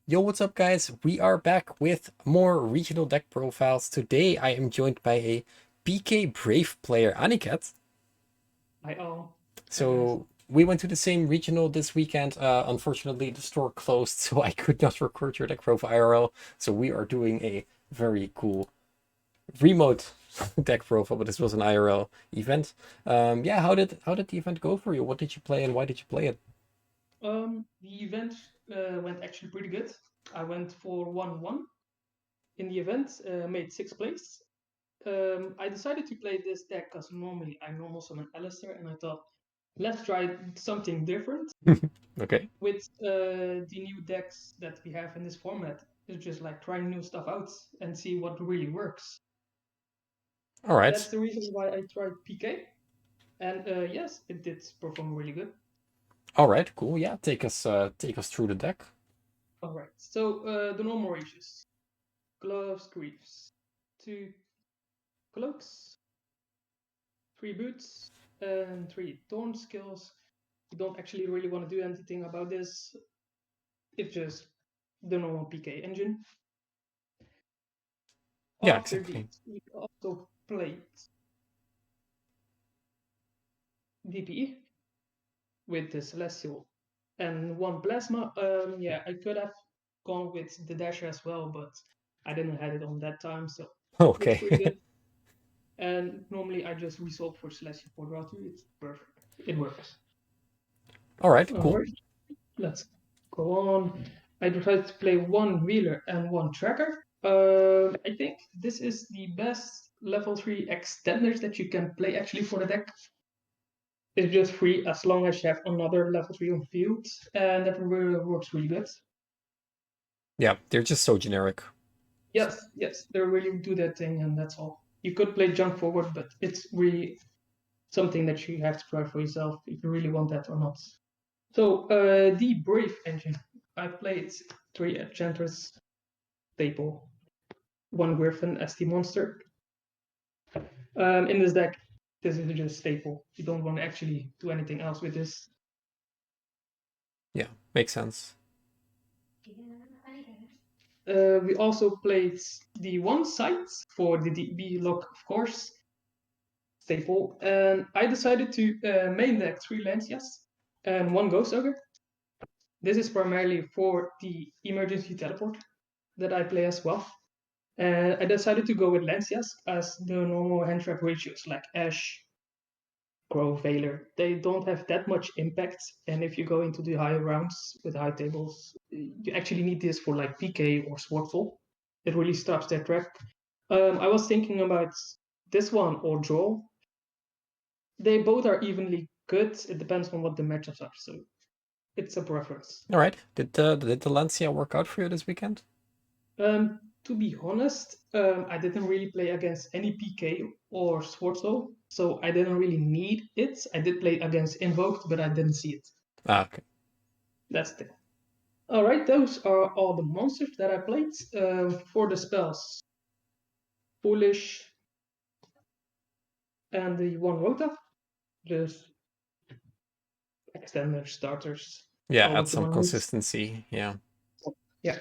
Yo, what's up, guys? We are back with more regional deck profiles. Today, I am joined by a PK Brave player, Aniket. Hi all. Hi guys. So, we went to the same regional this weekend. Unfortunately, the store closed, so I could not record your deck profile IRL. So, we are doing a very cool remote deck profile, but this was an IRL event. Yeah, how did the event go for you? What did you play and why did you play it? The event went actually pretty good. I went for 1-1 in the event, made 6th place. I decided to play this deck because normally I normal summon Alistair, and I thought, let's try something different Okay. with the new decks that we have in this format. It's just like trying new stuff out and see what really works. All right. That's the reason why I tried PK, and yes, it did perform really good. All right. Cool. Yeah. Take us through the deck. All right, so the normal ratios. Gloves, greaves, 2 cloaks, 3 boots, and 3 thorn skills. You don't actually really want to do anything about this. It's just the normal PK engine. Yeah, After exactly. these, we also played DPE with the Celestial and 1 Plasma. Yeah, I could have gone with the Dasher as well, but I didn't have it on that time, so looks pretty Okay. good. And normally I just resolve for Celestial for draw 2. It's perfect. It works. All right. Cool. Alright, let's go on. I decided to play 1 wheeler and 1 tracker. I think this is the best level 3 extenders that you can play actually for the deck. It's just free as long as you have another level 3 on field, and that really works really good. Yeah, they're just so generic. Yes, yes, they really do that thing, and that's all. You could play jump forward, but it's really something that you have to try for yourself if you really want that or not. So, the Brave engine. I played 3 Enchantress staple, 1 Griffin as the monster. In this deck, this is just staple. You don't want to actually do anything else with this. Yeah, makes sense. We also played the 1 site for the DB lock, of course, staple. And I decided to main deck 3 Lancias and 1 Ghost Ogre. This is primarily for the emergency teleport that I play as well. And I decided to go with Lancias as the normal hand trap ratios like Ash, Grow, Veiler. They don't have that much impact, and if you go into the higher rounds with high tables, you actually need this for like PK or Swordful. It really stops their track. I was thinking about this one or Draw. They both are evenly good. It depends on what the matchups are, so it's a preference. All right. Did the Lancia work out for you this weekend? To be honest, I didn't really play against any PK or Swordful, so I didn't really need it. I did play against Invoked, but I didn't see it. Ah, okay. That's the All right, those are all the monsters that I played. For the spells, Foolish and the one Rota, just extender starters, Yeah, all add what you some want to use. consistency. Yeah. Yeah,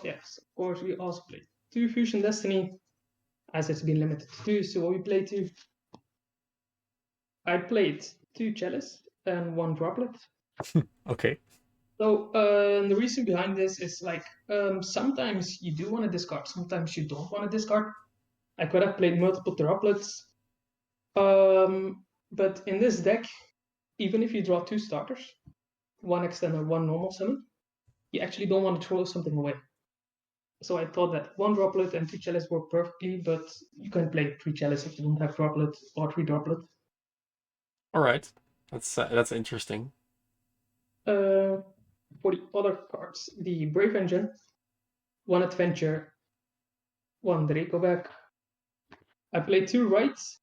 yes, of course, we also played 2 Fusion Destiny, as it's been limited to 2, so we played 2. I played 2 Chalice and 1 Droplet. Okay. So the reason behind this is like sometimes you do want to discard, sometimes you don't want to discard. I could have played multiple droplets, but in this deck, even if you draw 2 starters, 1 extender, 1 normal summon, you actually don't want to throw something away. So I thought that 1 droplet and 2 chalice work perfectly, but you can play 3 chalice if you don't have droplet or 3 droplet. All right. That's interesting. Uh, for the other cards, the Brave Engine, 1 Adventure, 1 Dracovac. I played 2 rights.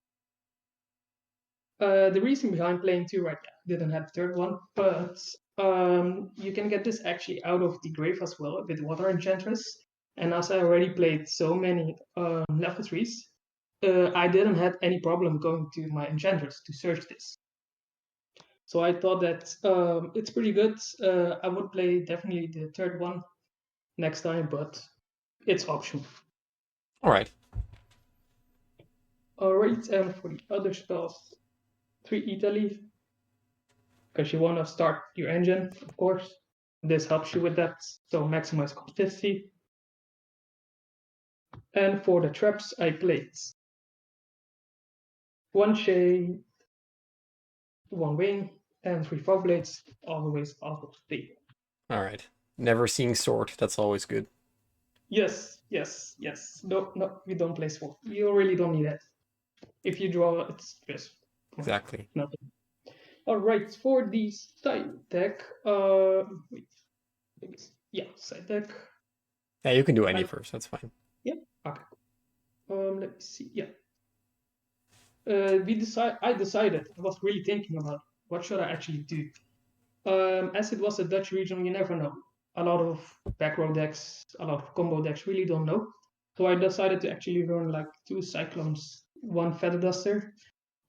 The reason behind playing 2 right, yeah, didn't have the third one, but you can get this actually out of the grave as well with Water Enchantress. And as I already played so many level 3s, I didn't have any problem going to my Enchantress to search this. So I thought that it's pretty good. I would play definitely the third one next time, but it's optional. All right. All right, and for the other spells, 3 Italy, because you want to start your engine, of course. This helps you with that, so maximize consistency. And for the traps, I played 1 shade, 1 wing, and 3 fog blades, all the ways out of the table. All right. Never seeing sword. That's always good. Yes, yes, yes. No, no, we don't play sword. You really don't need that. If you draw, it's just Exactly. nothing. All right, for the side deck, wait, yeah, side deck. Yeah, you can do any first. That's fine. Yeah, okay. Let me see. Yeah, I decided. I was really thinking about what should I actually do. As it was a Dutch region, you never know. A lot of back row decks, a lot of combo decks really don't know. So I decided to actually run like 2 Cyclones, 1 Feather Duster,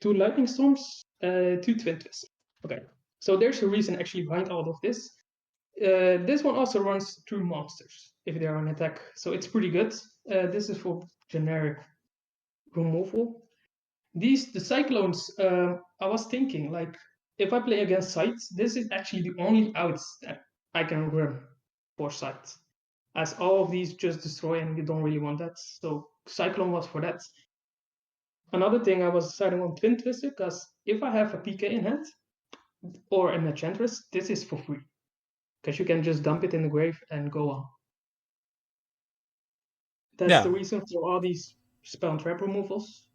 2 Lightning Storms, 2 Twin Twists. Okay, so there's a reason actually behind all of this. This one also runs through monsters if they're on attack, so it's pretty good. This is for generic removal. The Cyclones, I was thinking, like, if I play against sites, this is actually the only outs that I can run for sites. As all of these just destroy and you don't really want that. So Cyclone was for that. Another thing I was deciding on Twin Twister, because if I have a PK in hand or an Enchantress, this is for free. Because you can just dump it in the grave and go on. That's Yeah. the reason for all these spell and trap removals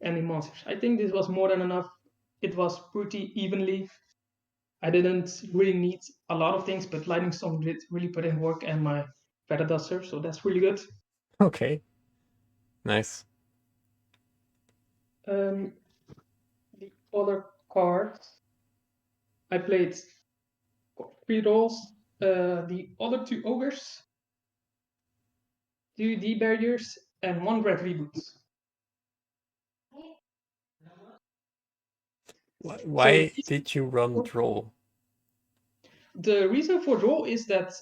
and the monsters. I think this was more than enough. It was pretty evenly. I didn't really need a lot of things, but Lightning Storm did really put in work and my Feather Duster, so that's really good. Okay. Nice. The other cards, I played 3 rolls. The other 2 ogres, 2 D barriers, and 1 red reboot. So Why did you run Droll? the reason for draw is that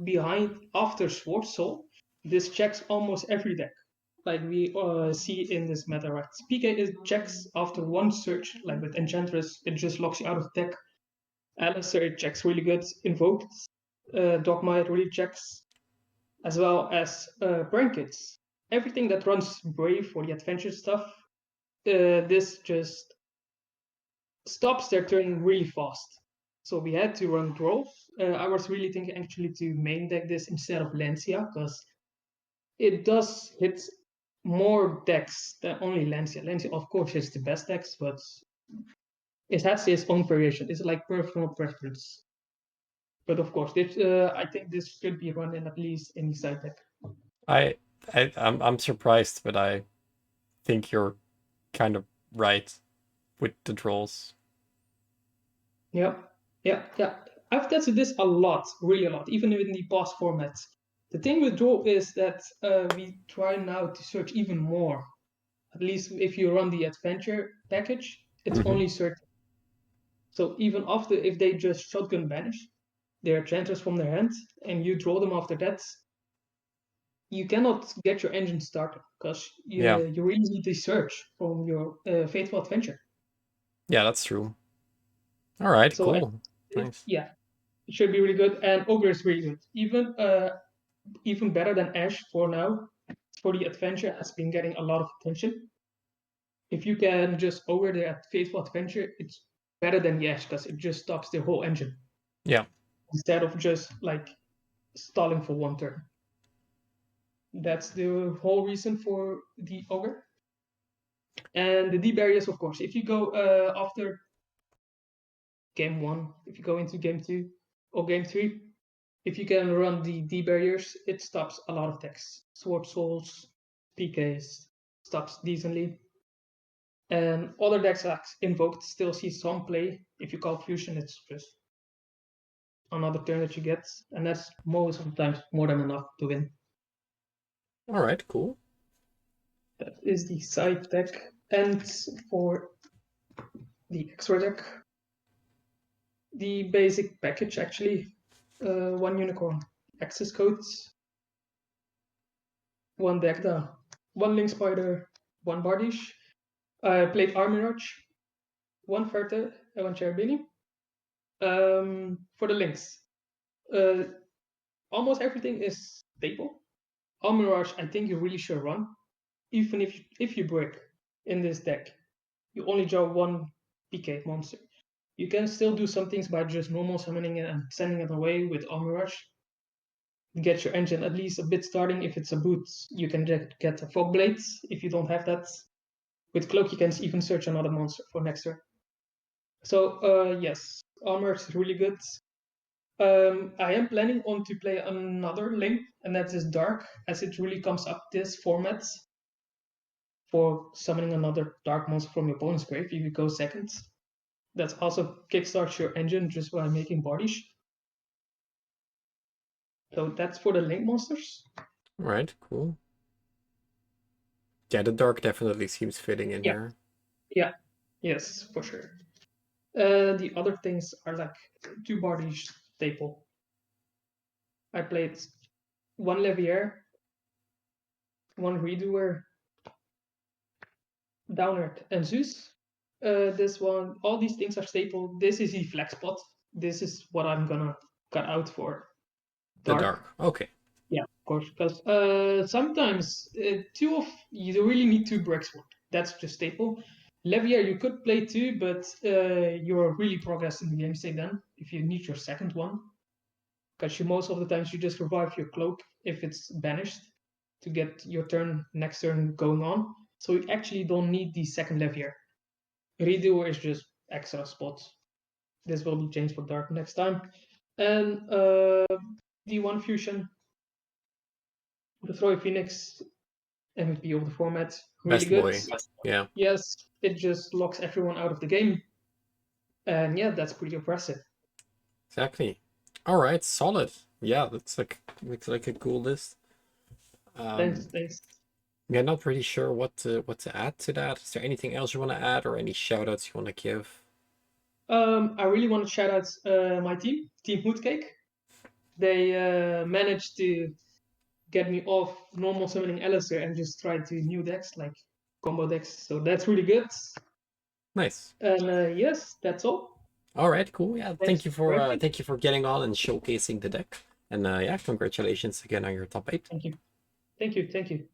behind after Sword Soul, this checks almost every deck. Like we see in this meta, right? PK is checks after 1 search, like with Enchantress, it just locks you out of deck. Alistair, it checks really good. Invoked, Dogma, it really checks. As well as Brankets. Everything that runs Brave for the adventure stuff, this just stops their turn really fast. So we had to run Growth. I was really thinking actually to main deck this instead of Lancia, because it does hit more decks than only Lancia. Lancia, of course, is the best decks, but it has its own variation. It's like personal preference. But of course, this I think this should be run in at least any side deck. I, I'm surprised, but I think you're kind of right with the Drolls. Yeah, yeah, yeah. I've tested this a lot, really a lot, even in the boss formats. The thing with draw is that we try now to search even more. At least if you run the adventure package, it's Mhm. only search. So even after, if they just shotgun banish their enchanters from their hand and you draw them after that, you cannot get your engine started because Yeah. you really need the search from your faithful adventure. Yeah, that's true. All right, So cool. Nice. yeah, it should be really good. And ogre is really good. Even better than Ash for now. For the adventure has been getting a lot of attention. If you can just over the faithful adventure, it's better than the Ash because it just stops the whole engine Yeah. instead of just like stalling for 1 turn. That's the whole reason for the ogre. And the D barriers, of course. If you go after game 1, if you go into game 2 or game 3, if you can run the D barriers, it stops a lot of decks. Sword Souls, PKs, stops decently. And other decks like Invoked still see some play. If you call Fusion, it's just another turn that you get. And that's most sometimes more than enough to win. All right, cool. That is the side deck. And for the extra deck, The basic package actually. 1 unicorn, access codes, 1 Dagda, 1 Link Spider, 1 Bardish. I played Armirage, 1 Verte, and 1 Cherubini. For the links, almost everything is staple. Armirage, I think you really should run. Even if you break in this deck, you only draw 1 PK monster. You can still do some things by just normal summoning it and sending it away with Armirage. Get your engine at least a bit starting. If it's a boot, you can get a Fog Blades. If you don't have that, with Cloak you can even search another monster for next turn. So yes, Armor is really good. I am planning on to play another link, and that is Dark, as it really comes up this format for summoning another Dark monster from your opponent's grave if you go second. That also kickstarts your engine just by making bodies. So that's for the link monsters. Right, cool. Yeah, the dark definitely seems fitting in here. Yeah, yes, for sure. The other things are like 2 bodies staple. I played 1 Levier, 1 Redoer, Downert, and Zeus. This one, all these things are staple. This is the flex spot. This is what I'm gonna cut out for The dark. dark. Okay. Yeah, of course, because sometimes you really need 2 bricks for it. That's just staple. Levier you could play 2, but you're really progressing the game state then if you need your second one. Because most of the times you just revive your cloak if it's banished to get your next turn going on. So you actually don't need the second Levier. Redo is just extra spots. This will be changed for dark next time. And D1 Fusion, the Troy Phoenix, MVP of the format, really Best good. boy. Yeah. Yes, it just locks everyone out of the game. And yeah, that's pretty impressive. Exactly. All right, solid. Yeah, that's like looks like a cool list. Thanks. Yeah, not really sure what to add to that. Is there anything else you want to add or any shout outs you want to give? I really want to shout out my team, Team Hoodcake. They managed to get me off normal summoning Alistair and just try to new decks like combo decks. So that's really good. Nice. And yes, that's all. All right, cool. Yeah, Thanks for having me. thank you for getting on and showcasing the deck. And yeah, congratulations again on your top 8. Thank you.